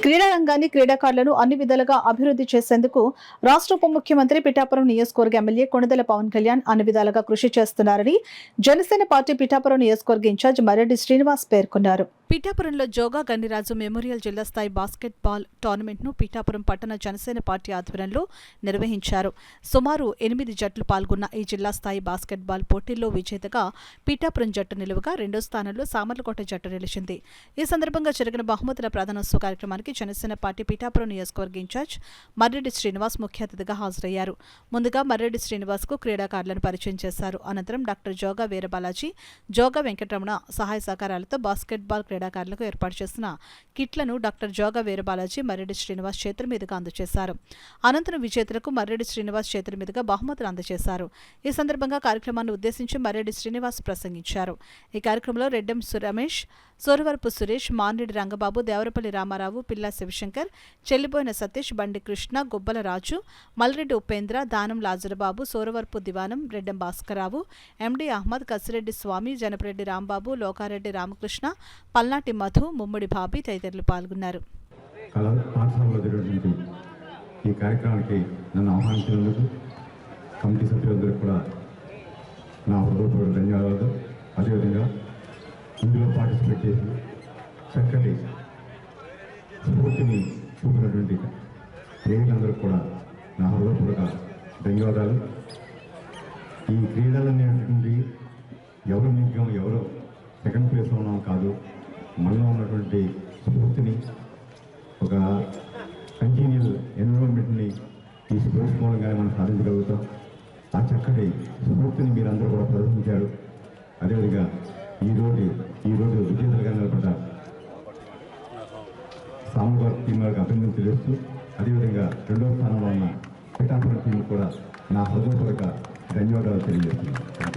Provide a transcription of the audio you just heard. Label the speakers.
Speaker 1: క్రీడా రంగాన్ని క్రీడాకారులను అన్ని విధాలుగా అభివృద్ధి చేసేందుకు రాష్ట్ర ఉప ముఖ్యమంత్రి పిఠాపురం నియోజకవర్గ ఎమ్మెల్యే కొణిదెల పవన్ కళ్యాణ్ అన్ని విధాలుగా కృషి చేస్తున్నారని జనసేన పార్టీ పిఠాపురం నియోజకవర్గ ఇన్ఛార్జ్ మర్రెడ్డి శ్రీనివాస్ పేర్కొన్నారు. పిఠాపురంలో జోగా గన్నిరాజు మెమోరియల్ జిల్లా స్థాయి బాస్కెట్బాల్ టోర్నమెంట్ను పిఠాపురం పట్టణ జనసేన పార్టీ ఆధ్వర్యంలో నిర్వహించారు. సుమారు 8 జట్లు పాల్గొన్న ఈ జిల్లా స్థాయి బాస్కెట్బాల్ పోటీల్లో విజేతగా పిఠాపురం జట్టు నిలువగా రెండో స్థానంలో సామర్లకోట జట్టు నిలిచింది. ఈ సందర్భంగా జరిగిన బహుమతుల ప్రదానోత్సవ కార్యక్రమానికి జనసేన పార్టీ పిఠాపురం నియోజకవర్గ ఇన్ఛార్జ్ మర్రెడ్డి శ్రీనివాస్ ముఖ్య అతిథిగా హాజరయ్యారు. ముందుగా మర్రెడ్డి శ్రీనివాస్ కు క్రీడాకారులను పరిచయం చేశారు. అనంతరం డాక్టర్ జోగా వీరబాలాజీ, జోగా వెంకటరమణ సహాయ సహకారాలతో బాస్కెట్బాల్ క్రీడాకారులకు ఏర్పాటు చేసిన కిట్లను డాక్టర్ జోగా వీరబాలాజీ మర్రెడ్డి శ్రీనివాస్ చేతుల మీదుగా అందజేశారు. అనంతరం విజేతలకు మర్రెడ్డి శ్రీనివాస్ చేతుల మీదుగా బహుమతులు అందజేశారు. ఈ సందర్భంగా కార్యక్రమాన్ని ఉద్దేశించి మర్రెడ్డి శ్రీనివాస్ ప్రసంగించారు. ఈ కార్యక్రమంలో రెడ్డెం రమేష్, సోరవరపు సురేష్, మాన్రెడ్డి రంగబాబు, దేవరపల్లి రామారావు, పిల్లా శివశంకర్, చెల్లిబోయిన సతీష్, బండి కృష్ణ, గుబ్బల రాజు, మల్రెడ్డి ఉపేంద్ర, దానం లాజరబాబు, సోరవరపు దివానం, రెడ్డెం భాస్కరరావు, ఎండి అహ్మద్, కసిరెడ్డి స్వామి, జనపరెడ్డి రాంబాబు, లోకారెడ్డి రామకృష్ణ, పల్నాటి మధు, ముమ్మడి బాబీ తదితరులు పాల్గొన్నారు.
Speaker 2: ఈ కార్యక్రమానికి నన్ను ఆహ్వానించినందుకు కమిటీ సభ్యులందరికీ కూడా నా హృదయపూర్వక ధన్యవాదాలు. అదేవిధంగా ఇందులో పార్టిసిపేట్ చేసి చక్కటి స్ఫూర్తిని చూపినటువంటి ప్రేమికులందరికీ కూడా నా హృదయపూర్వక ధన్యవాదాలు. ఈ క్రీడలనేటువంటి ఎవరు నిగ్గాం, ఎవరో సెకండ్ ప్లేస్లో ఉన్నాం కాదు, మనలో ఉన్నటువంటి స్ఫూర్తిని, ఒక కంటిన్యూస్ ఎన్విరాన్మెంట్ని ఈ స్పోర్ట్స్ మూలంగానే మనం సాధించగలుగుతాం. ఆ చక్కటి స్ఫూర్తిని మీరందరూ కూడా ప్రదర్శించారు. అదేవిధంగా ఈరోజు విజేతలుగా నిలబడ్డ సాముగారు టీం వారికి అభినందనలు తెలియజేస్తూ, అదేవిధంగా రెండవ స్థానంలో ఉన్న పిఠాపురం టీం కూడా నా హృదయపూర్వక ధన్యవాదాలు తెలియజేస్తున్నాను.